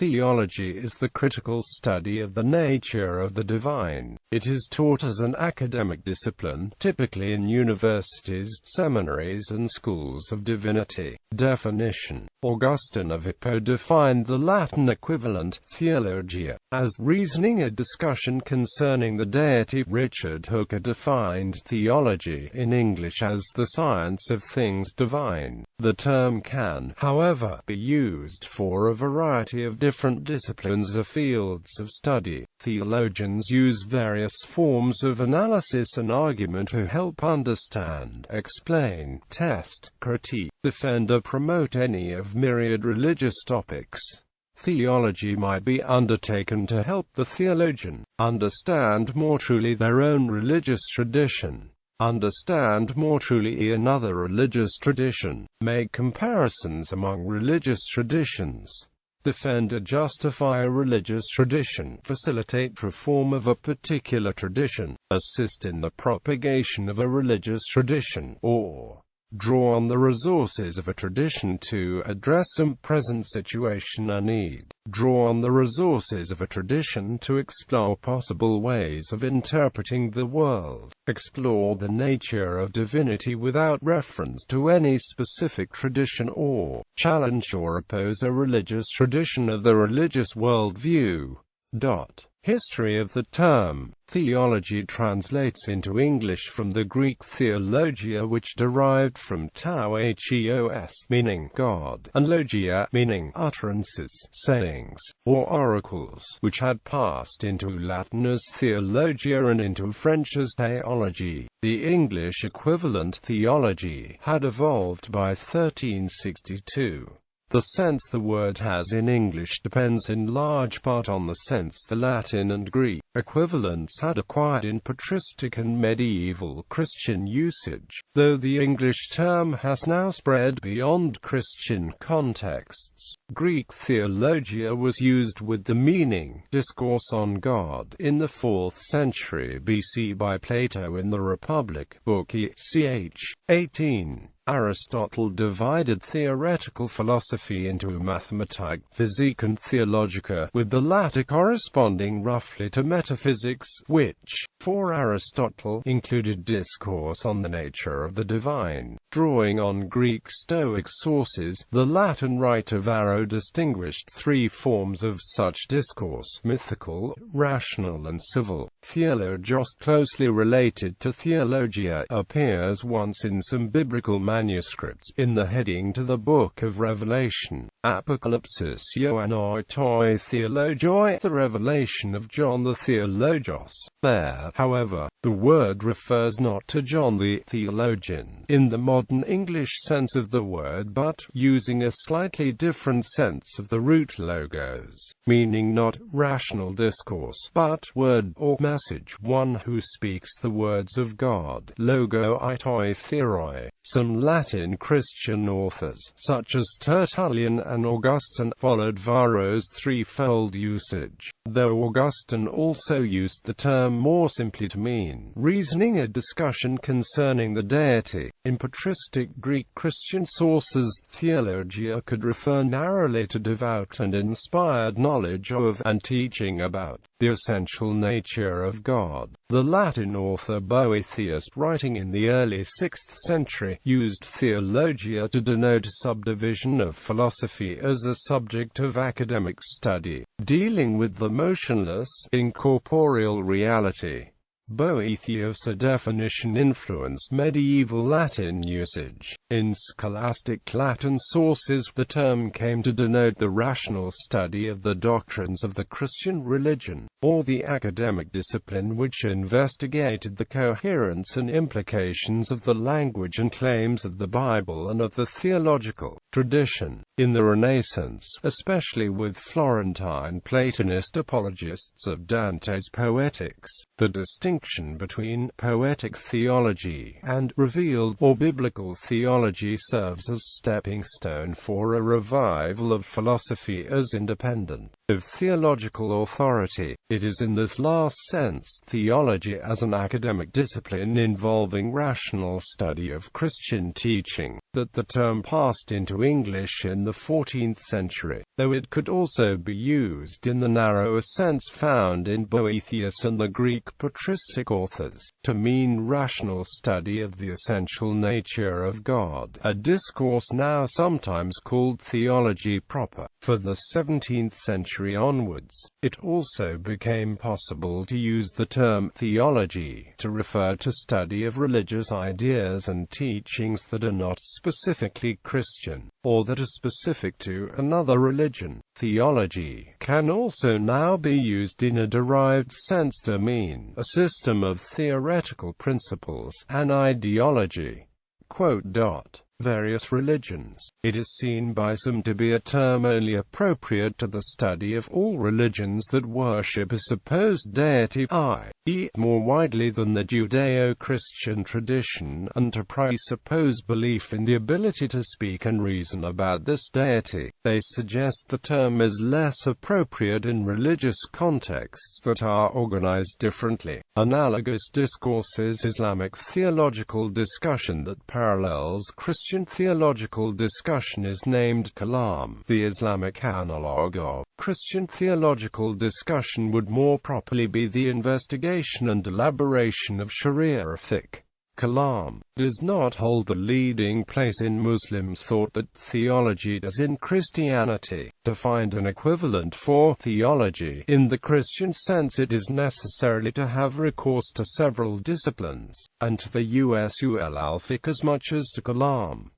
Theology is the critical study of the nature of the divine. It is taught as an academic discipline, typically in universities, seminaries and schools of divinity. Definition: Augustine of Hippo defined the Latin equivalent, theologia, as reasoning, a discussion concerning the deity. Richard Hooker defined theology in English as the science of things divine. The term can, however, be used for a variety of different disciplines or fields of study. Theologians use various forms of analysis and argument to help understand, explain, test, critique, defend or promote any of myriad religious topics. Theology might be undertaken to help the theologian understand more truly their own religious tradition, understand more truly another religious tradition, make comparisons among religious traditions, defend or justify a religious tradition, facilitate reform of a particular tradition, assist in the propagation of a religious tradition, or draw on the resources of a tradition to address some present situation or need. Draw on the resources of a tradition to explore possible ways of interpreting the world. Explore the nature of divinity without reference to any specific tradition, or challenge or oppose a religious tradition of the religious worldview. History of the term theology translates into English from the Greek theologia, which derived from theos, meaning God, and logia, meaning utterances, sayings, or oracles, which had passed into Latin as theologia and into French as théologie. The English equivalent, theology, had evolved by 1362. The sense the word has in English depends in large part on the sense the Latin and Greek equivalents had acquired in patristic and medieval Christian usage, though the English term has now spread beyond Christian contexts. Greek theologia was used with the meaning discourse on God in the 4th century BC by Plato in the Republic, Book ch. 18. Aristotle divided theoretical philosophy into mathematica, physica and theologica, with the latter corresponding roughly to metaphysics, which, for Aristotle, included discourse on the nature of the divine. Drawing on Greek Stoic sources, the Latin Rite of Varro distinguished three forms of such discourse: mythical, rational and civil. Theologos, closely related to theologia, appears once in some biblical manuscripts, in the heading to the Book of Revelation, Apocalypsis Ioannoi toi theologoi, the revelation of John the Theologos. There, however, the word refers not to John the theologian, in the modern English sense of the word, but, using a slightly different sense of the root logos, meaning not rational discourse, but word or message, one who speaks the words of God, logo itoi theoroi. Some Latin Christian authors, such as Tertullian and Augustine, followed Varro's threefold usage, though Augustine also used the term more simply to mean reasoning, a discussion concerning the deity. In patristic Greek Christian sources, theologia could refer narrowly to devout and inspired knowledge of and teaching about the essential nature of God. The Latin author Boethius, writing in the early 6th century, used theologia to denote a subdivision of philosophy as a subject of academic study, dealing with the motionless, incorporeal reality. Boethius' definition influenced medieval Latin usage. In scholastic Latin sources, the term came to denote the rational study of the doctrines of the Christian religion, or the academic discipline which investigated the coherence and implications of the language and claims of the Bible and of the theological tradition. In the Renaissance, especially with Florentine Platonist apologists of Dante's Poetics, the distinction between poetic theology and revealed or biblical theology serves as stepping stone for a revival of philosophy as independent of theological authority. It is in this last sense theology as an academic discipline involving rational study of Christian teaching that the term passed into English in the 14th century, though it could also be used in the narrower sense found in Boethius and the Greek patristic authors, to mean rational study of the essential nature of God, a discourse now sometimes called theology proper. For the 17th century onwards, it also became possible to use the term theology to refer to study of religious ideas and teachings that are not specifically Christian, or that are specific to another religion. Theology can also now be used in a derived sense to mean a system of theoretical principles, an ideology. Various religions. It is seen by some to be a term only appropriate to the study of all religions that worship a supposed deity, i.e., more widely than the Judeo-Christian tradition, and to presuppose belief in the ability to speak and reason about this deity. They suggest the term is less appropriate in religious contexts that are organized differently. Analogous discourses. Islamic theological discussion that parallels Christian theological discussion is named kalam. The Islamic analog of Christian theological discussion would more properly be the investigation and elaboration of Sharia fiqh. Kalam does not hold the leading place in Muslim thought that theology does in Christianity. To find an equivalent for theology in the Christian sense, it is necessary to have recourse to several disciplines, and to the usul al-fiqh as much as to kalam.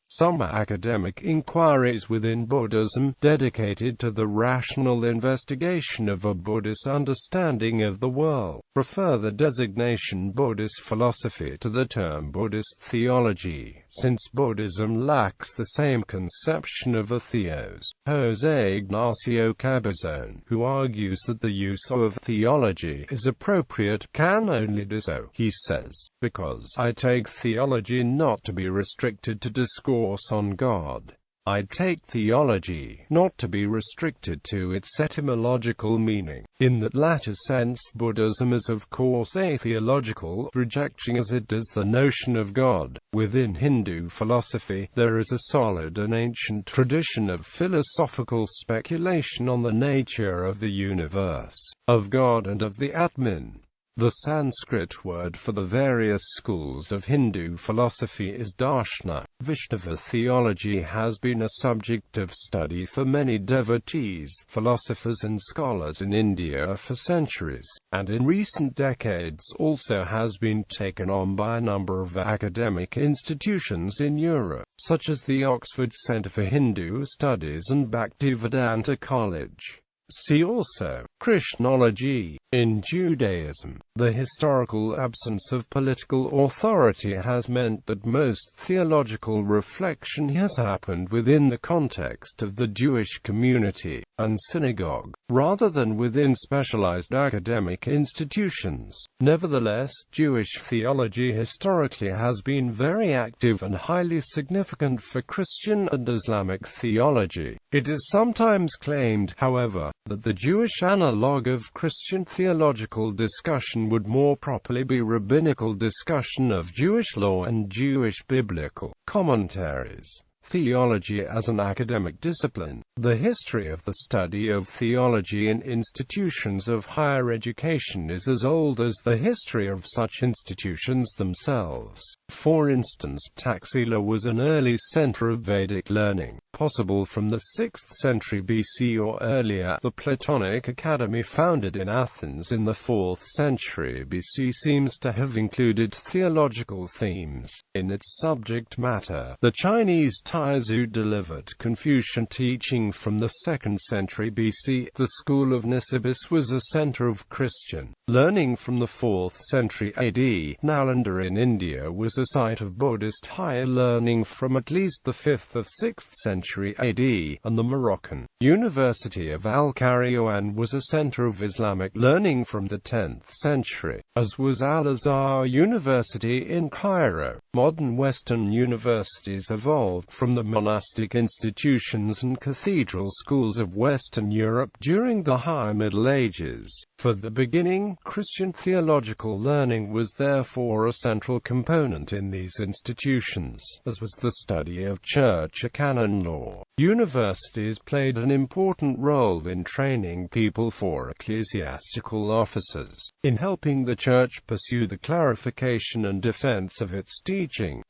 Some academic inquiries within Buddhism, dedicated to the rational investigation of a Buddhist understanding of the world, prefer the designation Buddhist philosophy to the term Buddhist theology, since Buddhism lacks the same conception of a theos. José Ignacio Cabezón, who argues that the use of theology is appropriate, can only do so, he says, because I take theology not to be restricted to discourse on God. I take theology not to be restricted to its etymological meaning. In that latter sense, Buddhism is of course atheological, rejecting as it does the notion of God. Within Hindu philosophy, there is a solid and ancient tradition of philosophical speculation on the nature of the universe, of God and of the Atman. The Sanskrit word for the various schools of Hindu philosophy is darshana. Vaishnava theology has been a subject of study for many devotees, philosophers and scholars in India for centuries, and in recent decades also has been taken on by a number of academic institutions in Europe, such as the Oxford Centre for Hindu Studies and Bhaktivedanta College. See also Krishnology. In Judaism, the historical absence of political authority has meant that most theological reflection has happened within the context of the Jewish community and synagogue, rather than within specialized academic institutions. Nevertheless, Jewish theology historically has been very active and highly significant for Christian and Islamic theology. It is sometimes claimed, however, that the Jewish analog of Christian theological discussion would more properly be rabbinical discussion of Jewish law and Jewish biblical commentaries. Theology as an academic discipline. The history of the study of theology in institutions of higher education is as old as the history of such institutions themselves. For instance, Taxila was an early center of Vedic learning, possible from the 6th century BC or earlier. The Platonic Academy, founded in Athens in the 4th century BC, seems to have included theological themes in its subject matter. The Chinese Taizu delivered Confucian teaching from the 2nd century BC. The school of Nisibis was a center of Christian learning from the 4th century AD. Nalanda in India was a site of Buddhist higher learning from at least the 5th or 6th century AD, and the Moroccan University of Al-Qarawiyyin was a center of Islamic learning from the 10th century, as was Al-Azhar University in Cairo. Modern Western universities evolved from the monastic institutions and cathedral schools of Western Europe during the High Middle Ages. For the beginning, Christian theological learning was therefore a central component in these institutions, as was the study of church canon law. Universities played an important role in training people for ecclesiastical offices, in helping the Church pursue the clarification and defense of its teaching,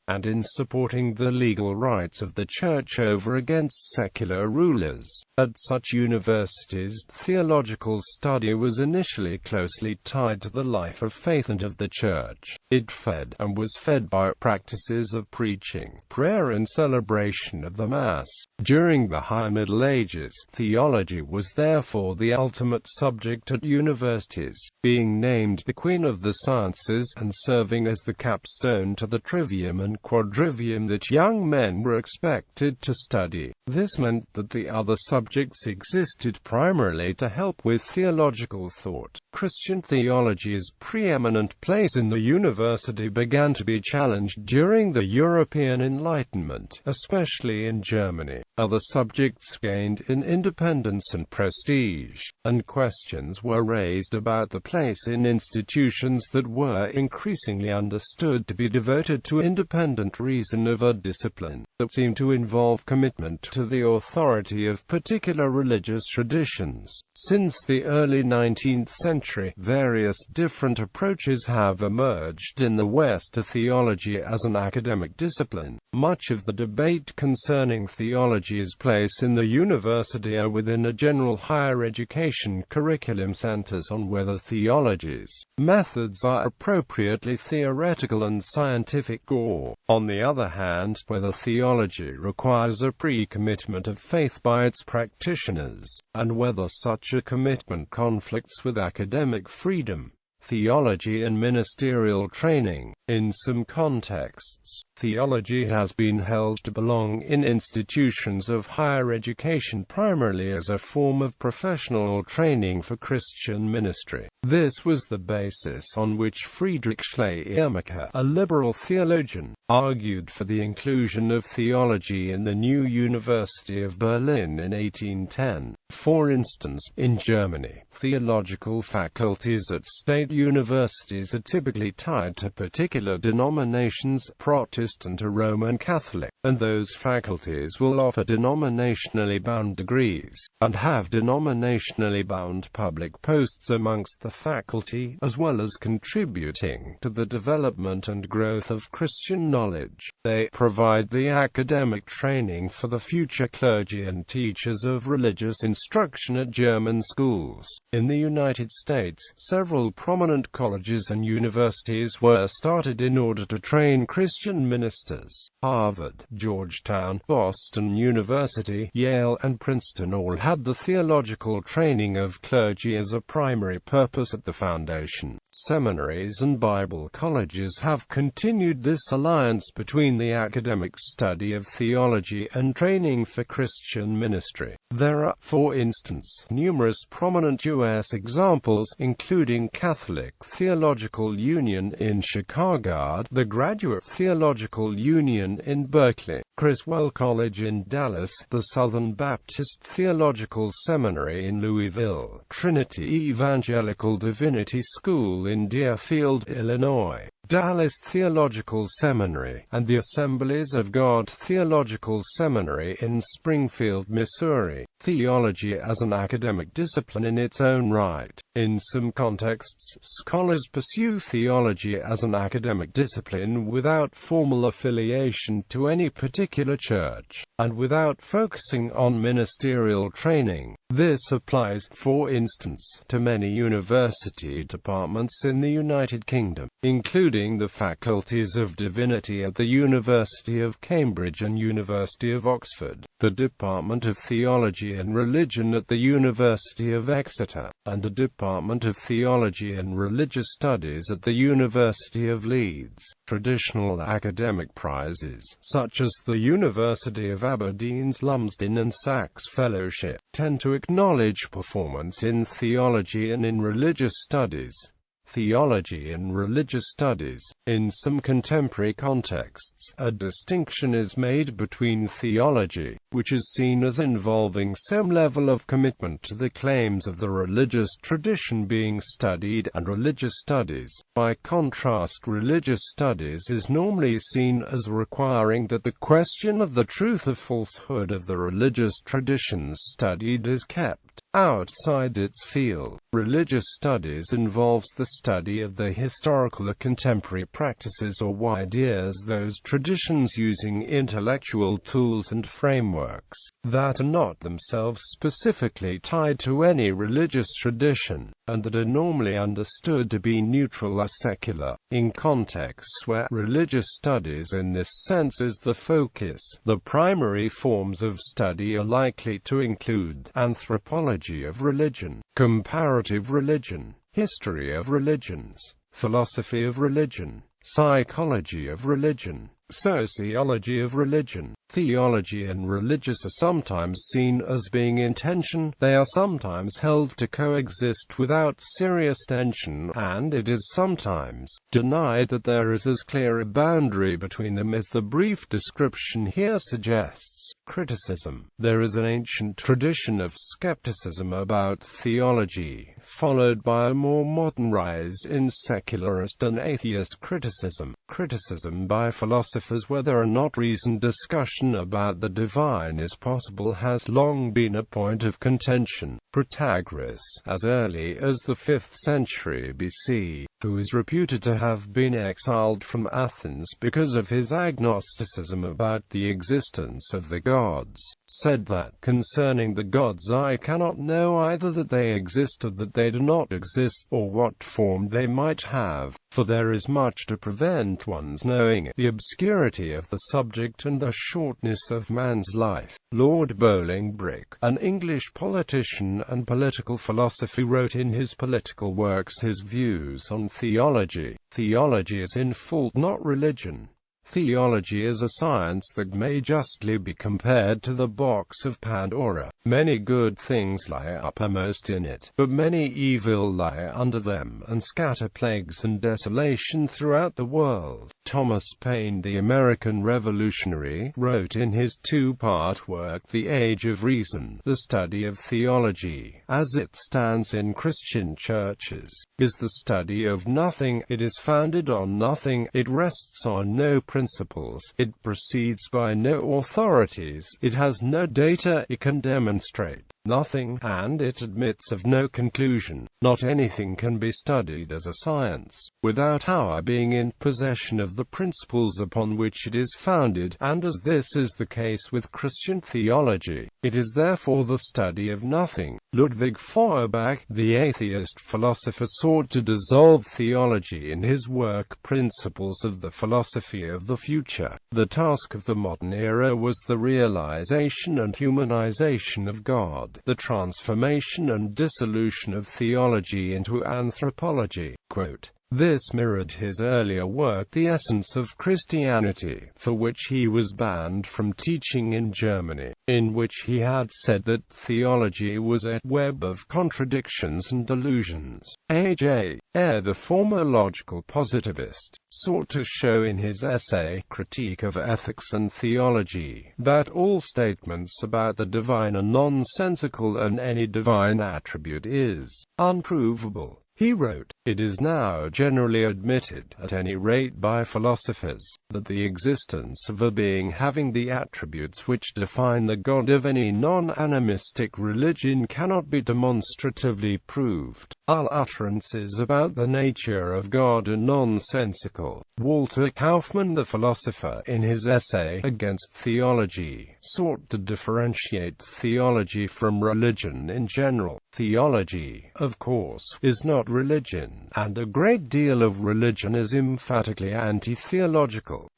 and in supporting the legal rights of the Church over against secular rulers. At such universities, theological study was initially closely tied to the life of faith and of the Church. It fed, and was fed by, practices of preaching, prayer and celebration of the Mass. During the High Middle Ages, theology was therefore the ultimate subject at universities, being named the Queen of the Sciences, and serving as the capstone to the trivium and quadrivium that young men were expected to study. This meant that the other subjects existed primarily to help with theological thought. Christian theology's preeminent place in the university began to be challenged during the European Enlightenment, especially in Germany. Other subjects gained in independence and prestige, and questions were raised about the place in institutions that were increasingly understood to be devoted to independent reason of a discipline that seemed to involve commitment to the authority of particular religious traditions. Since the early 19th century, various different approaches have emerged in the West to theology as an academic discipline. Much of the debate concerning theology's place in the university or within a general higher education curriculum centers on whether theology's methods are appropriately theoretical and scientific, or, on the other hand, whether theology requires a pre-commitment of faith by its practitioners, and whether such a commitment conflicts with academic freedom. Theology and ministerial training. In some contexts, theology has been held to belong in institutions of higher education primarily as a form of professional training for Christian ministry. This was the basis on which Friedrich Schleiermacher, a liberal theologian, argued for the inclusion of theology in the new University of Berlin in 1810. For instance, in Germany, theological faculties at state universities are typically tied to particular denominations, Protestant or Roman Catholic, and those faculties will offer denominationally bound degrees, and have denominationally bound public posts amongst the faculty, as well as contributing to the development and growth of Christian knowledge. They provide the academic training for the future clergy and teachers of religious instruction at German schools. In the United States, several prominent colleges and universities were started in order to train Christian ministers. Harvard, Georgetown, Boston University, Yale, and Princeton all had the theological training of clergy as a primary purpose at the foundation. Seminaries and Bible colleges have continued this alliance between the academic study of theology and training for Christian ministry. There are, for instance, numerous prominent U.S. examples, including Catholic Theological Union in Chicago, the Graduate Theological Union in Berkeley, Criswell College in Dallas, the Southern Baptist Theological Seminary in Louisville, Trinity Evangelical Divinity School in Deerfield, Illinois, Dallas Theological Seminary, and the Assemblies of God Theological Seminary in Springfield, Missouri. Theology as an academic discipline in its own right. In some contexts, scholars pursue theology as an academic discipline without formal affiliation to any particular church, and without focusing on ministerial training. This applies, for instance, to many university departments in the United Kingdom, including the faculties of divinity at the University of Cambridge and University of Oxford, the Department of Theology and Religion at the University of Exeter, and the Department of Theology and Religious Studies at the University of Leeds. Traditional academic prizes, such as the University of Aberdeen's Lumsden and Sachs Fellowship, tend to acknowledge performance in theology and in religious studies. theology and religious studies. In some contemporary contexts, a distinction is made between theology, which is seen as involving some level of commitment to the claims of the religious tradition being studied, and religious studies. By contrast, religious studies is normally seen as requiring that the question of the truth or falsehood of the religious traditions studied is kept outside its field. Religious studies involves the study of the historical or contemporary practices or ideas of those traditions using intellectual tools and frameworks that are not themselves specifically tied to any religious tradition, and that are normally understood to be neutral or secular. In contexts where religious studies in this sense is the focus, the primary forms of study are likely to include anthropology of religion, comparative religion, history of religions, philosophy of religion, psychology of religion, sociology of religion. Theology and religious are sometimes seen as being in tension, they are sometimes held to coexist without serious tension, and it is sometimes denied that there is as clear a boundary between them as the brief description here suggests. Criticism. There is an ancient tradition of skepticism about theology, followed by a more modern rise in secularist and atheist criticism. Criticism by philosophers whether or not reasoned discussion about the divine is possible has long been a point of contention. Protagoras, as early as the 5th century BC, who is reputed to have been exiled from Athens because of his agnosticism about the existence of the gods, said that, concerning the gods I cannot know either that they exist or that they do not exist, or what form they might have, for there is much to prevent one's knowing it, the obscurity of the subject and the shortness of man's life. Lord Bolingbroke, an English politician and political philosopher, wrote in his political works his views on theology. Theology is in fault, not religion. Theology is a science that may justly be compared to the box of Pandora. Many good things lie uppermost in it, but many evil lie under them, and scatter plagues and desolation throughout the world. Thomas Paine, the American revolutionary, wrote in his two-part work The Age of Reason, the study of theology, as it stands in Christian churches, is the study of nothing, it is founded on nothing, it rests on no principles, it proceeds by no authorities, it has no data, it can demonstrate nothing, and it admits of no conclusion. Not anything can be studied as a science, without our being in possession of the principles upon which it is founded, and as this is the case with Christian theology, it is therefore the study of nothing. Ludwig Feuerbach, the atheist philosopher, sought to dissolve theology in his work Principles of the Philosophy of the Future. The task of the modern era was the realization and humanization of God, the transformation and dissolution of theology into anthropology. Quote, this mirrored his earlier work The Essence of Christianity, for which he was banned from teaching in Germany, in which he had said that theology was a web of contradictions and delusions. A.J. Ayer, the former logical positivist, sought to show in his essay Critique of Ethics and Theology that all statements about the divine are nonsensical and any divine attribute is unprovable. He wrote, it is now generally admitted, at any rate by philosophers, that the existence of a being having the attributes which define the God of any non-animistic religion cannot be demonstratively proved. All utterances about the nature of God are nonsensical. Walter Kaufmann, the philosopher, in his essay Against Theology, sought to differentiate theology from religion in general. Theology, of course, is not religion, and a great deal of religion is emphatically anti-theological.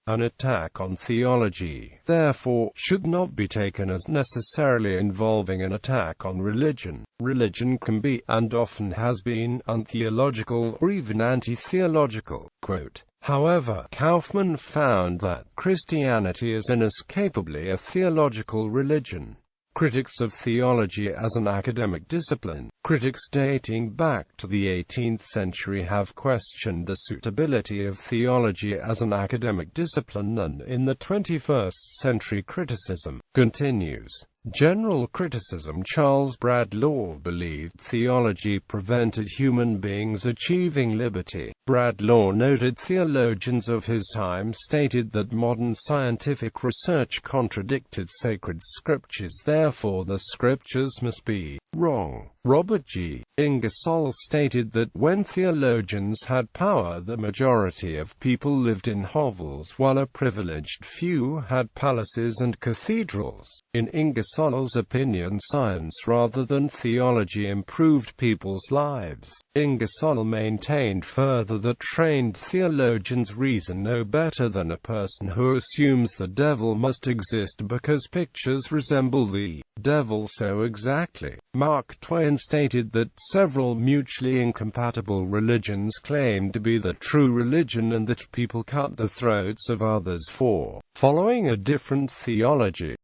An attack on theology, therefore, should not be taken as necessarily involving an attack on religion. Religion can be, and often has been, untheological or even anti-theological. Quote, however, Kaufmann found that Christianity is inescapably a theological religion. Critics of theology as an academic discipline. Critics dating back to the 18th century have questioned the suitability of theology as an academic discipline, and in the 21st century criticism continues. General criticism. Charles Bradlaugh believed theology prevented human beings achieving liberty. Bradlaugh noted theologians of his time stated that modern scientific research contradicted sacred scriptures, therefore the scriptures must be wrong. Robert G. Ingersoll stated that when theologians had power, the majority of people lived in hovels, while a privileged few had palaces and cathedrals. In Ingersoll's opinion, science rather than theology improved people's lives. Ingersoll maintained further that trained theologians reason no better than a person who assumes the devil must exist because pictures resemble the devil so exactly. Mark Twain stated that several mutually incompatible religions claimed to be the true religion and that people cut the throats of others for following a different theology.